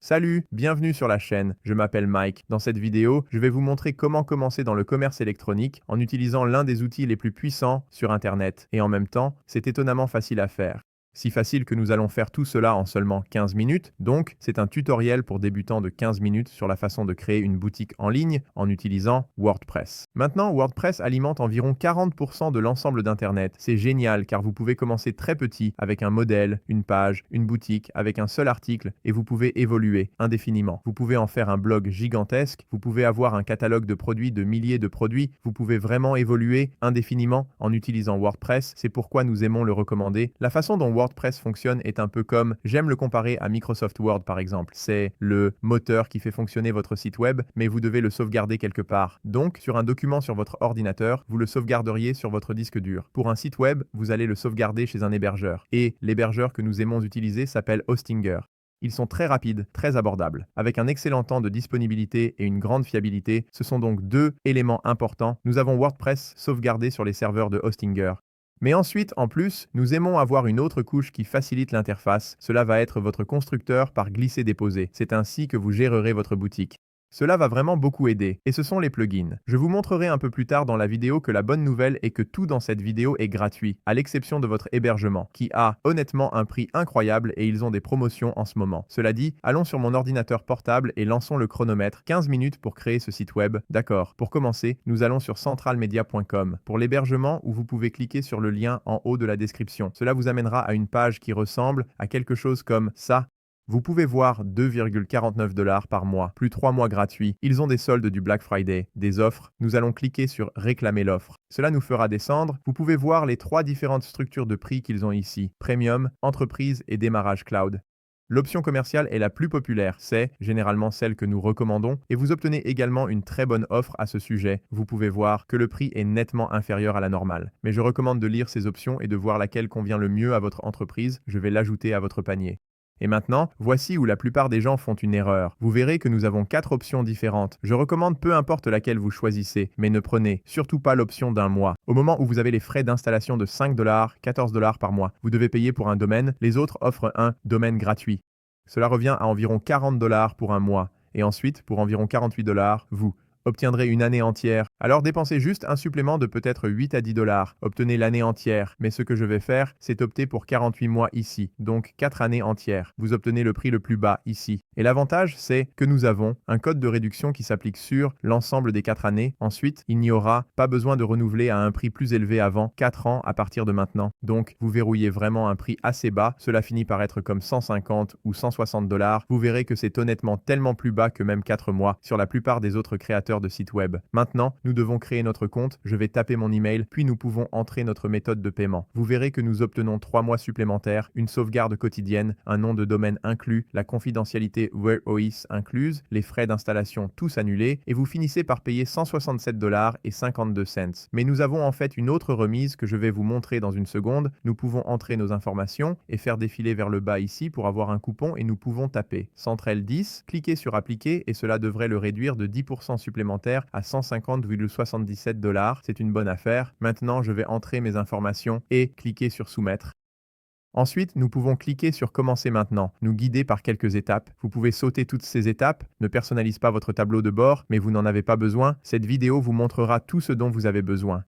Salut, bienvenue sur la chaîne, je m'appelle Mike. Dans cette vidéo, je vais vous montrer comment commencer dans le commerce électronique en utilisant l'un des outils les plus puissants sur Internet. Et en même temps, c'est étonnamment facile à faire. Si facile que nous allons faire tout cela en seulement 15 minutes, donc c'est un tutoriel pour débutants de 15 minutes sur la façon de créer une boutique en ligne en utilisant WordPress. Maintenant, WordPress alimente environ 40% de l'ensemble d'Internet. C'est génial car vous pouvez commencer très petit avec un modèle, une page, une boutique avec un seul article et vous pouvez évoluer indéfiniment. Vous pouvez en faire un blog gigantesque, vous pouvez avoir un catalogue de produits de milliers de produits, vous pouvez vraiment évoluer indéfiniment en utilisant WordPress, c'est pourquoi nous aimons le recommander. La façon dont WordPress fonctionne est un peu comme, j'aime le comparer à Microsoft Word par exemple. C'est le moteur qui fait fonctionner votre site web, mais vous devez le sauvegarder quelque part. Donc, sur un document sur votre ordinateur, vous le sauvegarderiez sur votre disque dur. Pour un site web, vous allez le sauvegarder chez un hébergeur. Et l'hébergeur que nous aimons utiliser s'appelle Hostinger. Ils sont très rapides, très abordables. Avec un excellent temps de disponibilité et une grande fiabilité, ce sont donc deux éléments importants. Nous avons WordPress sauvegardé sur les serveurs de Hostinger. Mais ensuite, en plus, nous aimons avoir une autre couche qui facilite l'interface. Cela va être votre constructeur par glisser-déposer. C'est ainsi que vous gérerez votre boutique. Cela va vraiment beaucoup aider, et ce sont les plugins. Je vous montrerai un peu plus tard dans la vidéo que la bonne nouvelle est que tout dans cette vidéo est gratuit, à l'exception de votre hébergement, qui a honnêtement un prix incroyable et ils ont des promotions en ce moment. Cela dit, allons sur mon ordinateur portable et lançons le chronomètre. 15 minutes pour créer ce site web. D'accord, pour commencer, nous allons sur centralmedia.com pour l'hébergement où vous pouvez cliquer sur le lien en haut de la description. Cela vous amènera à une page qui ressemble à quelque chose comme ça. Vous pouvez voir 2,49 $ par mois, plus 3 mois gratuits. Ils ont des soldes du Black Friday, des offres. Nous allons cliquer sur réclamer l'offre. Cela nous fera descendre. Vous pouvez voir les 3 différentes structures de prix qu'ils ont ici. Premium, entreprise et démarrage cloud. L'option commerciale est la plus populaire, c'est généralement celle que nous recommandons et vous obtenez également une très bonne offre à ce sujet. Vous pouvez voir que le prix est nettement inférieur à la normale. Mais je recommande de lire ces options et de voir laquelle convient le mieux à votre entreprise. Je vais l'ajouter à votre panier. Et maintenant, voici où la plupart des gens font une erreur. Vous verrez que nous avons 4 options différentes. Je recommande peu importe laquelle vous choisissez, mais ne prenez surtout pas l'option d'un mois. Au moment où vous avez les frais d'installation de 5 $, 14 $ par mois, vous devez payer pour un domaine, les autres offrent un domaine gratuit. Cela revient à environ 40 $ pour un mois, et ensuite, pour environ 48 $, vous obtiendrez une année entière. Alors dépensez juste un supplément de peut-être 8 à 10 $. Obtenez l'année entière. Mais ce que je vais faire, c'est opter pour 48 mois ici, donc 4 années entières. Vous obtenez le prix le plus bas ici. Et l'avantage, c'est que nous avons un code de réduction qui s'applique sur l'ensemble des 4 années. Ensuite, il n'y aura pas besoin de renouveler à un prix plus élevé avant 4 ans à partir de maintenant. Donc, vous verrouillez vraiment un prix assez bas. Cela finit par être comme 150 ou 160 $. Vous verrez que c'est honnêtement tellement plus bas que même 4 mois sur la plupart des autres créateurs de sites web. Maintenant, nous devons créer notre compte. Je vais taper mon email, puis nous pouvons entrer notre méthode de paiement. Vous verrez que nous obtenons 3 mois supplémentaires, une sauvegarde quotidienne, un nom de domaine inclus, la confidentialité WhereOS incluse, les frais d'installation tous annulés, et vous finissez par payer 167 $ et 52 cents. Mais nous avons en fait une autre remise que je vais vous montrer dans une seconde. Nous pouvons entrer nos informations et faire défiler vers le bas ici pour avoir un coupon et nous pouvons taper Centrel 10, cliquez sur appliquer et cela devrait le réduire de 10% supplémentaire à 150,77 $. C'est une bonne affaire. Maintenant, je vais entrer mes informations et cliquer sur soumettre. Ensuite, nous pouvons cliquer sur commencer maintenant, nous guider par quelques étapes. Vous pouvez sauter toutes ces étapes, ne personnalise pas votre tableau de bord, mais vous n'en avez pas besoin. Cette vidéo vous montrera tout ce dont vous avez besoin.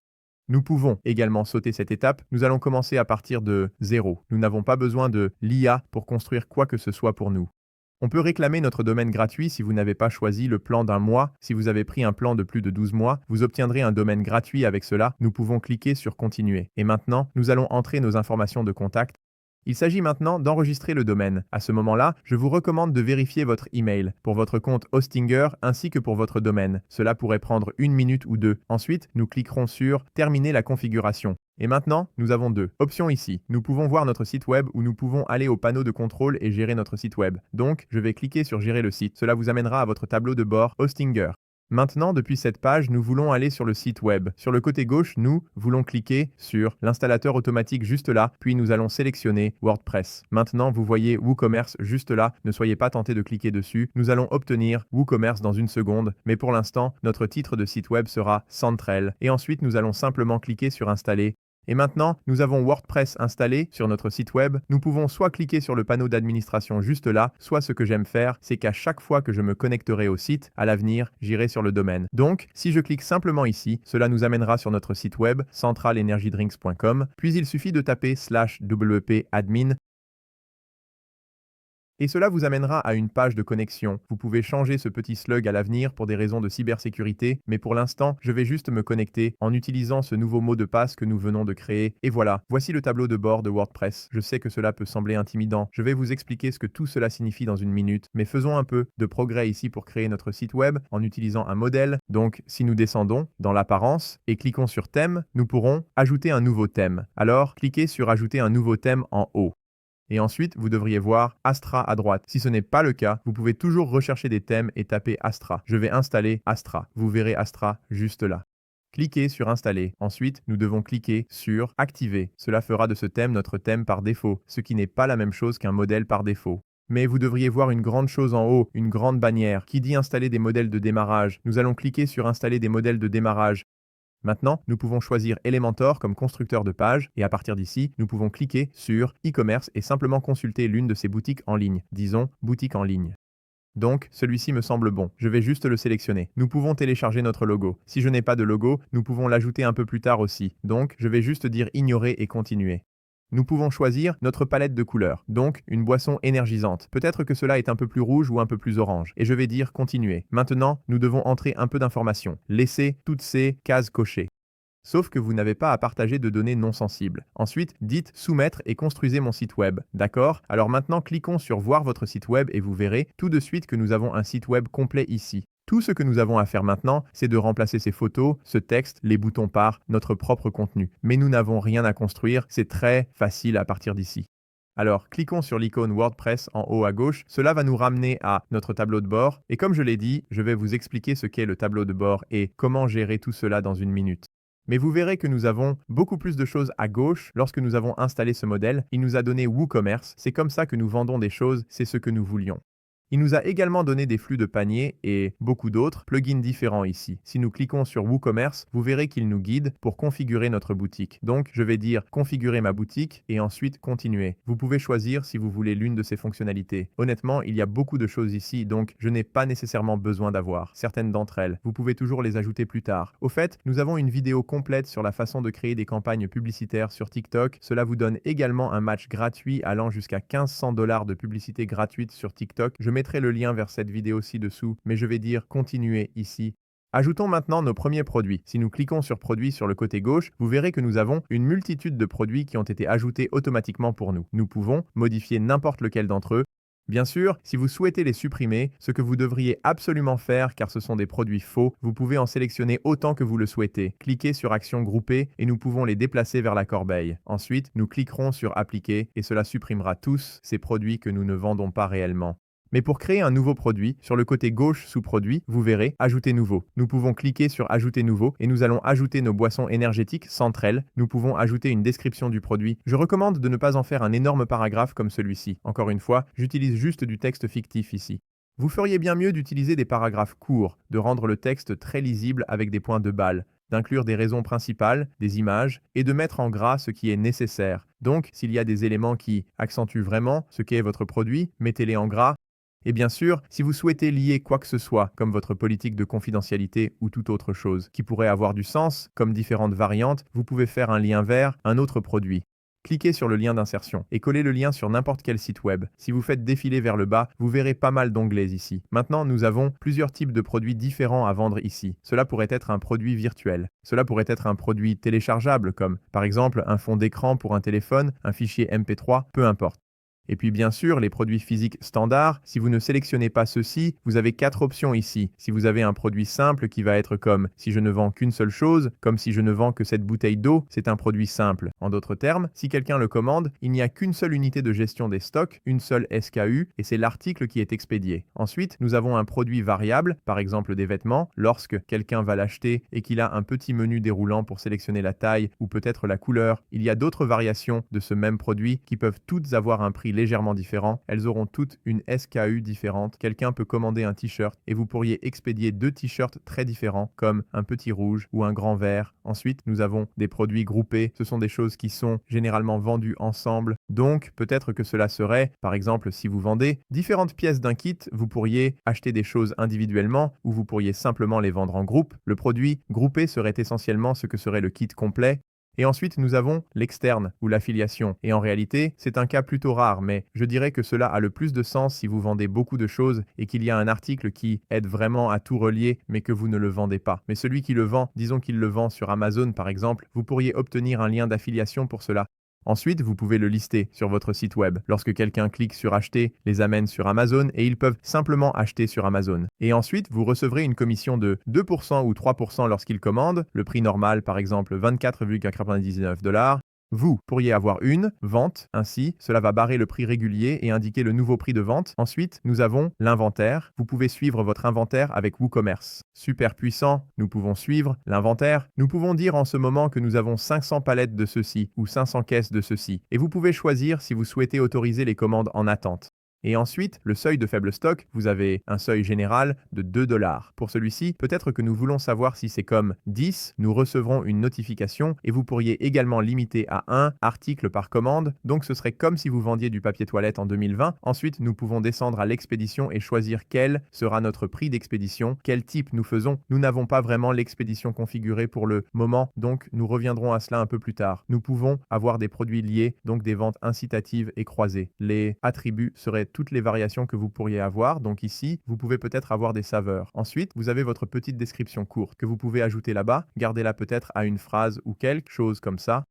Nous pouvons également sauter cette étape. Nous allons commencer à partir de 0. Nous n'avons pas besoin de l'IA pour construire quoi que ce soit pour nous. On peut réclamer notre domaine gratuit si vous n'avez pas choisi le plan d'un mois. Si vous avez pris un plan de plus de 12 mois, vous obtiendrez un domaine gratuit avec cela. Nous pouvons cliquer sur continuer. Et maintenant, nous allons entrer nos informations de contact. Il s'agit maintenant d'enregistrer le domaine. À ce moment-là, je vous recommande de vérifier votre email pour votre compte Hostinger ainsi que pour votre domaine. Cela pourrait prendre 1 minute ou 2. Ensuite, nous cliquerons sur Terminer la configuration. Et maintenant, nous avons 2 options ici. Nous pouvons voir notre site web ou nous pouvons aller au panneau de contrôle et gérer notre site web. Donc, je vais cliquer sur Gérer le site. Cela vous amènera à votre tableau de bord Hostinger. Maintenant, depuis cette page, nous voulons aller sur le site web. Sur le côté gauche, nous voulons cliquer sur l'installateur automatique juste là, puis nous allons sélectionner WordPress. Maintenant, vous voyez WooCommerce juste là. Ne soyez pas tentés de cliquer dessus. Nous allons obtenir WooCommerce dans une seconde, mais pour l'instant, notre titre de site web sera Centrel. Et ensuite, nous allons simplement cliquer sur Installer Et maintenant, nous avons WordPress installé sur notre site web. Nous pouvons soit cliquer sur le panneau d'administration juste là, soit ce que j'aime faire, c'est qu'à chaque fois que je me connecterai au site, à l'avenir, j'irai sur le domaine. Donc, si je clique simplement ici, cela nous amènera sur notre site web centralenergydrinks.com, puis il suffit de taper /wp-admin et cela vous amènera à une page de connexion. Vous pouvez changer ce petit slug à l'avenir pour des raisons de cybersécurité, mais pour l'instant, je vais juste me connecter en utilisant ce nouveau mot de passe que nous venons de créer. Et voilà, voici le tableau de bord de WordPress. Je sais que cela peut sembler intimidant. Je vais vous expliquer ce que tout cela signifie dans une minute, mais faisons un peu de progrès ici pour créer notre site web en utilisant un modèle. Donc, si nous descendons dans l'apparence et cliquons sur thème, nous pourrons ajouter un nouveau thème. Alors, cliquez sur ajouter un nouveau thème en haut. Et ensuite, vous devriez voir Astra à droite. Si ce n'est pas le cas, vous pouvez toujours rechercher des thèmes et taper Astra. Je vais installer Astra. Vous verrez Astra juste là. Cliquez sur Installer. Ensuite, nous devons cliquer sur Activer. Cela fera de ce thème notre thème par défaut, ce qui n'est pas la même chose qu'un modèle par défaut. Mais vous devriez voir une grande chose en haut, une grande bannière, qui dit installer des modèles de démarrage. Nous allons cliquer sur Installer des modèles de démarrage. Maintenant, nous pouvons choisir Elementor comme constructeur de page et à partir d'ici, nous pouvons cliquer sur e-commerce et simplement consulter l'une de ces boutiques en ligne, disons boutique en ligne. Donc, celui-ci me semble bon. Je vais juste le sélectionner. Nous pouvons télécharger notre logo. Si je n'ai pas de logo, nous pouvons l'ajouter un peu plus tard aussi. Donc, je vais juste dire ignorer et continuer. Nous pouvons choisir notre palette de couleurs, donc une boisson énergisante. Peut-être que cela est un peu plus rouge ou un peu plus orange. Et je vais dire continuer. Maintenant, nous devons entrer un peu d'informations. Laissez toutes ces cases cochées. Sauf que vous n'avez pas à partager de données non sensibles. Ensuite, dites soumettre et construisez mon site web. D'accord? Alors maintenant, cliquons sur voir votre site web et vous verrez tout de suite que nous avons un site web complet ici. Tout ce que nous avons à faire maintenant, c'est de remplacer ces photos, ce texte, les boutons par notre propre contenu. Mais nous n'avons rien à construire, c'est très facile à partir d'ici. Alors, cliquons sur l'icône WordPress en haut à gauche. Cela va nous ramener à notre tableau de bord. Et comme je l'ai dit, je vais vous expliquer ce qu'est le tableau de bord et comment gérer tout cela dans une minute. Mais vous verrez que nous avons beaucoup plus de choses à gauche lorsque nous avons installé ce modèle. Il nous a donné WooCommerce. C'est comme ça que nous vendons des choses, c'est ce que nous voulions. Il nous a également donné des flux de panier et beaucoup d'autres plugins différents ici. Si nous cliquons sur WooCommerce, vous verrez qu'il nous guide pour configurer notre boutique. Donc, je vais dire configurer ma boutique et ensuite continuer. Vous pouvez choisir si vous voulez l'une de ces fonctionnalités. Honnêtement, il y a beaucoup de choses ici, donc je n'ai pas nécessairement besoin d'avoir certaines d'entre elles. Vous pouvez toujours les ajouter plus tard. Au fait, nous avons une vidéo complète sur la façon de créer des campagnes publicitaires sur TikTok. Cela vous donne également un match gratuit allant jusqu'à 1500 $ de publicité gratuite sur TikTok. Je mettrai le lien vers cette vidéo ci-dessous, mais je vais dire continuer ici. Ajoutons maintenant nos premiers produits. Si nous cliquons sur produits sur le côté gauche, vous verrez que nous avons une multitude de produits qui ont été ajoutés automatiquement pour nous. Nous pouvons modifier n'importe lequel d'entre eux. Bien sûr, si vous souhaitez les supprimer, ce que vous devriez absolument faire car ce sont des produits faux, vous pouvez en sélectionner autant que vous le souhaitez. Cliquez sur Action groupée et nous pouvons les déplacer vers la corbeille. Ensuite, nous cliquerons sur Appliquer et cela supprimera tous ces produits que nous ne vendons pas réellement. Mais pour créer un nouveau produit, sur le côté gauche sous Produit, vous verrez Ajouter nouveau. Nous pouvons cliquer sur Ajouter nouveau et nous allons ajouter nos boissons énergétiques Centrel. Nous pouvons ajouter une description du produit. Je recommande de ne pas en faire un énorme paragraphe comme celui-ci. Encore une fois, j'utilise juste du texte fictif ici. Vous feriez bien mieux d'utiliser des paragraphes courts, de rendre le texte très lisible avec des points de balle, d'inclure des raisons principales, des images, et de mettre en gras ce qui est nécessaire. Donc, s'il y a des éléments qui accentuent vraiment ce qu'est votre produit, mettez-les en gras. Et bien sûr, si vous souhaitez lier quoi que ce soit, comme votre politique de confidentialité ou toute autre chose, qui pourrait avoir du sens, comme différentes variantes, vous pouvez faire un lien vers un autre produit. Cliquez sur le lien d'insertion et collez le lien sur n'importe quel site web. Si vous faites défiler vers le bas, vous verrez pas mal d'onglets ici. Maintenant, nous avons plusieurs types de produits différents à vendre ici. Cela pourrait être un produit virtuel. Cela pourrait être un produit téléchargeable, comme par exemple un fond d'écran pour un téléphone, un fichier MP3, peu importe. Et puis bien sûr, les produits physiques standards, si vous ne sélectionnez pas ceux-ci, vous avez 4 options ici. Si vous avez un produit simple qui va être comme si je ne vends qu'une seule chose, comme si je ne vends que cette bouteille d'eau, c'est un produit simple. En d'autres termes, si quelqu'un le commande, il n'y a qu'une seule unité de gestion des stocks, une seule SKU, et c'est l'article qui est expédié. Ensuite, nous avons un produit variable, par exemple des vêtements, lorsque quelqu'un va l'acheter et qu'il a un petit menu déroulant pour sélectionner la taille ou peut-être la couleur. Il y a d'autres variations de ce même produit qui peuvent toutes avoir un prix légèrement différent. Elles auront toutes une SKU différente. Quelqu'un peut commander un t-shirt et vous pourriez expédier 2 t-shirts très différents, comme un petit rouge ou un grand vert. Ensuite, nous avons des produits groupés. Ce sont des choses qui sont généralement vendues ensemble. Donc, peut-être que cela serait, par exemple, si vous vendez différentes pièces d'un kit, vous pourriez acheter des choses individuellement ou vous pourriez simplement les vendre en groupe. Le produit groupé serait essentiellement ce que serait le kit complet. Et ensuite, nous avons l'externe ou l'affiliation. Et en réalité, c'est un cas plutôt rare, mais je dirais que cela a le plus de sens si vous vendez beaucoup de choses et qu'il y a un article qui aide vraiment à tout relier, mais que vous ne le vendez pas. Mais celui qui le vend, disons qu'il le vend sur Amazon par exemple, vous pourriez obtenir un lien d'affiliation pour cela. Ensuite, vous pouvez le lister sur votre site web. Lorsque quelqu'un clique sur acheter, les amène sur Amazon et ils peuvent simplement acheter sur Amazon. Et ensuite, vous recevrez une commission de 2% ou 3% lorsqu'ils commandent, le prix normal par exemple 24,99 $. Vous pourriez avoir une vente, ainsi, cela va barrer le prix régulier et indiquer le nouveau prix de vente. Ensuite, nous avons l'inventaire. Vous pouvez suivre votre inventaire avec WooCommerce. Super puissant, nous pouvons suivre l'inventaire. Nous pouvons dire en ce moment que nous avons 500 palettes de ceci ou 500 caisses de ceci. Et vous pouvez choisir si vous souhaitez autoriser les commandes en attente. Et ensuite, le seuil de faible stock, vous avez un seuil général de 2 $. Pour celui-ci, peut-être que nous voulons savoir si c'est comme 10, nous recevrons une notification et vous pourriez également limiter à 1 article par commande. Donc ce serait comme si vous vendiez du papier toilette en 2020. Ensuite, nous pouvons descendre à l'expédition et choisir quel sera notre prix d'expédition, quel type nous faisons. Nous n'avons pas vraiment l'expédition configurée pour le moment, donc nous reviendrons à cela un peu plus tard. Nous pouvons avoir des produits liés, donc des ventes incitatives et croisées. Les attributs seraient toutes les variations que vous pourriez avoir. Donc ici, vous pouvez peut-être avoir des saveurs. Ensuite, vous avez votre petite description courte que vous pouvez ajouter là-bas. Gardez-la peut-être à une phrase ou quelque chose comme ça.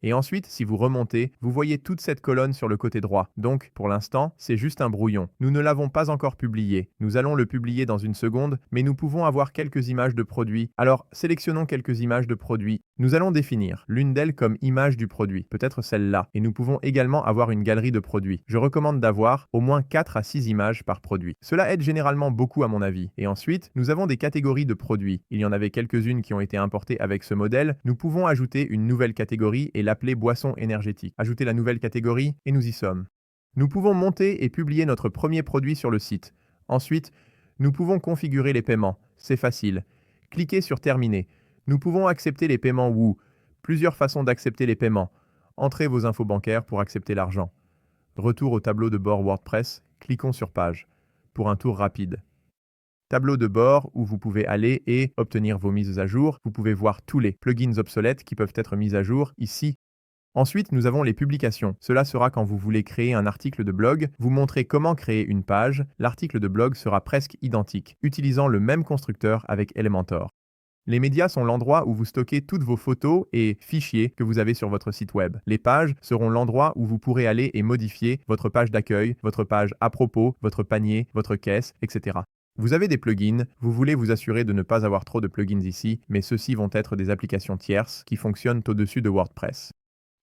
Et ensuite, si vous remontez, vous voyez toute cette colonne sur le côté droit. Donc, pour l'instant, c'est juste un brouillon. Nous ne l'avons pas encore publié. Nous allons le publier dans une seconde, mais nous pouvons avoir quelques images de produits. Alors, sélectionnons quelques images de produits. Nous allons définir l'une d'elles comme image du produit, peut-être celle-là. Et nous pouvons également avoir une galerie de produits. Je recommande d'avoir au moins 4 à 6 images par produit. Cela aide généralement beaucoup à mon avis. Et ensuite, nous avons des catégories de produits. Il y en avait quelques-unes qui ont été importées avec ce modèle. Nous pouvons ajouter une nouvelle catégorie et l'appeler boisson énergétique. Ajoutez la nouvelle catégorie et nous y sommes. Nous pouvons monter et publier notre premier produit sur le site. Ensuite, nous pouvons configurer les paiements. C'est facile. Cliquez sur Terminer. Nous pouvons accepter les paiements Woo. Plusieurs façons d'accepter les paiements. Entrez vos infos bancaires pour accepter l'argent. Retour au tableau de bord WordPress. Cliquons sur Page pour un tour rapide. Tableau de bord où vous pouvez aller et obtenir vos mises à jour. Vous pouvez voir tous les plugins obsolètes qui peuvent être mis à jour ici. Ensuite, nous avons les publications. Cela sera quand vous voulez créer un article de blog, vous montrez comment créer une page. L'article de blog sera presque identique, utilisant le même constructeur avec Elementor. Les médias sont l'endroit où vous stockez toutes vos photos et fichiers que vous avez sur votre site web. Les pages seront l'endroit où vous pourrez aller et modifier votre page d'accueil, votre page à propos, votre panier, votre caisse, etc. Vous avez des plugins, vous voulez vous assurer de ne pas avoir trop de plugins ici, mais ceux-ci vont être des applications tierces qui fonctionnent au-dessus de WordPress.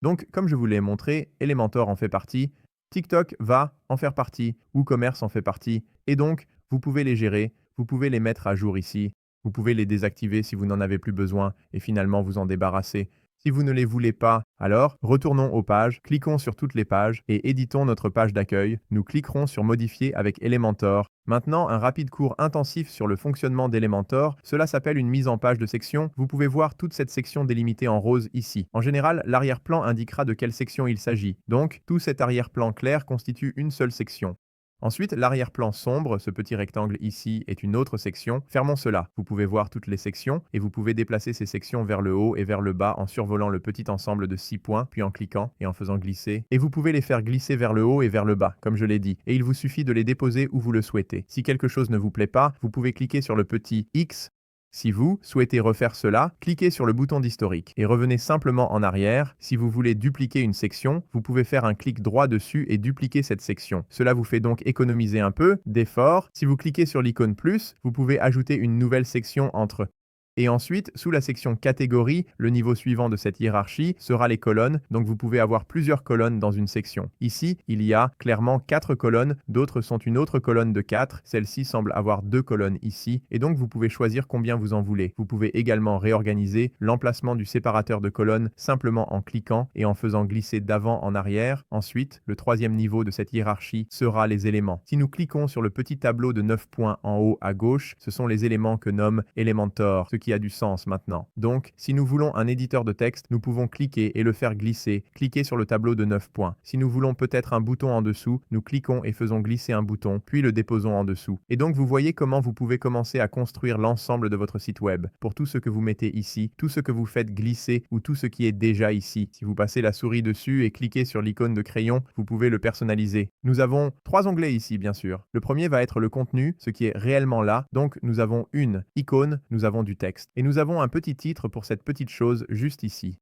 Donc, comme je vous l'ai montré, Elementor en fait partie, TikTok va en faire partie, WooCommerce en fait partie, et donc, vous pouvez les gérer, vous pouvez les mettre à jour ici, vous pouvez les désactiver si vous n'en avez plus besoin, et finalement vous en débarrasser. Si vous ne les voulez pas, alors retournons aux pages, cliquons sur toutes les pages et éditons notre page d'accueil. Nous cliquerons sur Modifier avec Elementor. Maintenant, un rapide cours intensif sur le fonctionnement d'Elementor. Cela s'appelle une mise en page de section. Vous pouvez voir toute cette section délimitée en rose ici. En général, l'arrière-plan indiquera de quelle section il s'agit. Donc, tout cet arrière-plan clair constitue une seule section. Ensuite, l'arrière-plan sombre, ce petit rectangle ici, est une autre section. Fermons cela. Vous pouvez voir toutes les sections et vous pouvez déplacer ces sections vers le haut et vers le bas en survolant le petit ensemble de 6 points, puis en cliquant et en faisant glisser. Et vous pouvez les faire glisser vers le haut et vers le bas, comme je l'ai dit. Et il vous suffit de les déposer où vous le souhaitez. Si quelque chose ne vous plaît pas, vous pouvez cliquer sur le petit X. Si vous souhaitez refaire cela, cliquez sur le bouton d'historique et revenez simplement en arrière. Si vous voulez dupliquer une section, vous pouvez faire un clic droit dessus et dupliquer cette section. Cela vous fait donc économiser un peu d'effort. Si vous cliquez sur l'icône plus, vous pouvez ajouter une nouvelle section entre Et ensuite, sous la section catégorie, le niveau suivant de cette hiérarchie sera les colonnes, donc vous pouvez avoir plusieurs colonnes dans une section. Ici, il y a clairement 4 colonnes, d'autres sont une autre colonne de 4, celle-ci semble avoir 2 colonnes ici, et donc vous pouvez choisir combien vous en voulez. Vous pouvez également réorganiser l'emplacement du séparateur de colonnes simplement en cliquant et en faisant glisser d'avant en arrière. Ensuite, le troisième niveau de cette hiérarchie sera les éléments. Si nous cliquons sur le petit tableau de 9 points en haut à gauche, ce sont les éléments que nomme Elementor, ce qui a du sens maintenant. Donc, si nous voulons un éditeur de texte, nous pouvons cliquer et le faire glisser. Cliquez sur le tableau de 9 points. Si nous voulons peut-être un bouton en dessous, nous cliquons et faisons glisser un bouton, puis le déposons en dessous. Et donc, vous voyez comment vous pouvez commencer à construire l'ensemble de votre site web. Pour tout ce que vous mettez ici, tout ce que vous faites glisser ou tout ce qui est déjà ici. Si vous passez la souris dessus et cliquez sur l'icône de crayon, vous pouvez le personnaliser. Nous avons 3 onglets ici, bien sûr. Le premier va être le contenu, ce qui est réellement là. Donc, nous avons une icône, nous avons du texte. Et nous avons un petit titre pour cette petite chose juste ici.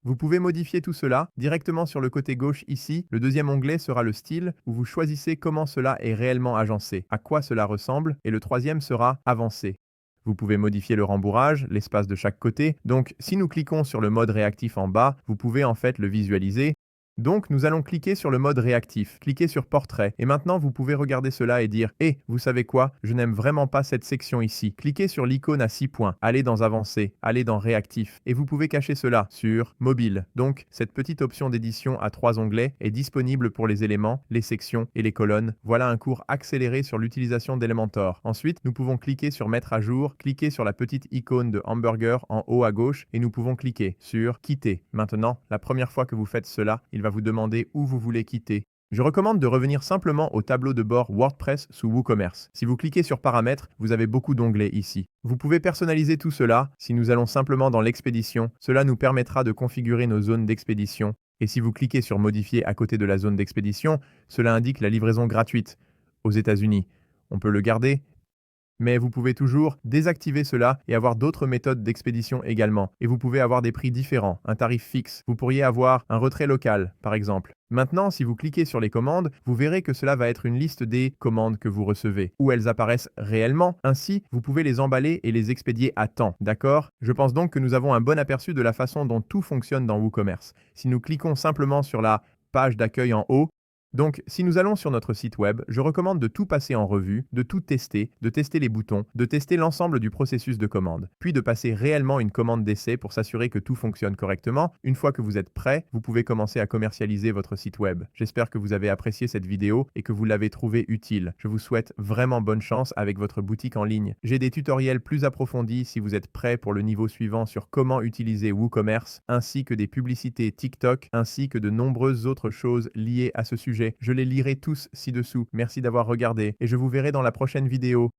Vous pouvez modifier tout cela directement sur le côté gauche ici. Le deuxième onglet sera le style où vous choisissez comment cela est réellement agencé, à quoi cela ressemble, et le troisième sera avancé. Vous pouvez modifier le rembourrage, l'espace de chaque côté. Donc, si nous cliquons sur le mode réactif en bas, vous pouvez en fait le visualiser. Donc, nous allons cliquer sur le mode réactif, cliquer sur portrait, et maintenant vous pouvez regarder cela et dire « Eh, vous savez quoi? Je n'aime vraiment pas cette section ici. » Cliquez sur l'icône à 6 points, allez dans avancé, allez dans réactif, et vous pouvez cacher cela sur mobile. Donc, cette petite option d'édition à 3 onglets est disponible pour les éléments, les sections et les colonnes. Voilà un cours accéléré sur l'utilisation d'Elementor. Ensuite, nous pouvons cliquer sur mettre à jour, cliquer sur la petite icône de hamburger en haut à gauche, et nous pouvons cliquer sur quitter. Maintenant, la première fois que vous faites cela, il va vous demander où vous voulez quitter. Je recommande de revenir simplement au tableau de bord WordPress sous WooCommerce. Si vous cliquez sur Paramètres, vous avez beaucoup d'onglets ici. Vous pouvez personnaliser tout cela. Si nous allons simplement dans l'expédition, cela nous permettra de configurer nos zones d'expédition. Et si vous cliquez sur Modifier à côté de la zone d'expédition, cela indique la livraison gratuite aux États-Unis. On peut le garder, mais vous pouvez toujours désactiver cela et avoir d'autres méthodes d'expédition également. Et vous pouvez avoir des prix différents, un tarif fixe. Vous pourriez avoir un retrait local, par exemple. Maintenant, si vous cliquez sur les commandes, vous verrez que cela va être une liste des commandes que vous recevez, où elles apparaissent réellement. Ainsi, vous pouvez les emballer et les expédier à temps. D'accord? Je pense donc que nous avons un bon aperçu de la façon dont tout fonctionne dans WooCommerce. Si nous cliquons simplement sur la page d'accueil en haut, donc, si nous allons sur notre site web, je recommande de tout passer en revue, de tout tester, de tester les boutons, de tester l'ensemble du processus de commande, puis de passer réellement une commande d'essai pour s'assurer que tout fonctionne correctement. Une fois que vous êtes prêt, vous pouvez commencer à commercialiser votre site web. J'espère que vous avez apprécié cette vidéo et que vous l'avez trouvée utile. Je vous souhaite vraiment bonne chance avec votre boutique en ligne. J'ai des tutoriels plus approfondis si vous êtes prêt pour le niveau suivant sur comment utiliser WooCommerce, ainsi que des publicités TikTok, ainsi que de nombreuses autres choses liées à ce sujet. Je les lirai tous ci-dessous. Merci d'avoir regardé et je vous verrai dans la prochaine vidéo.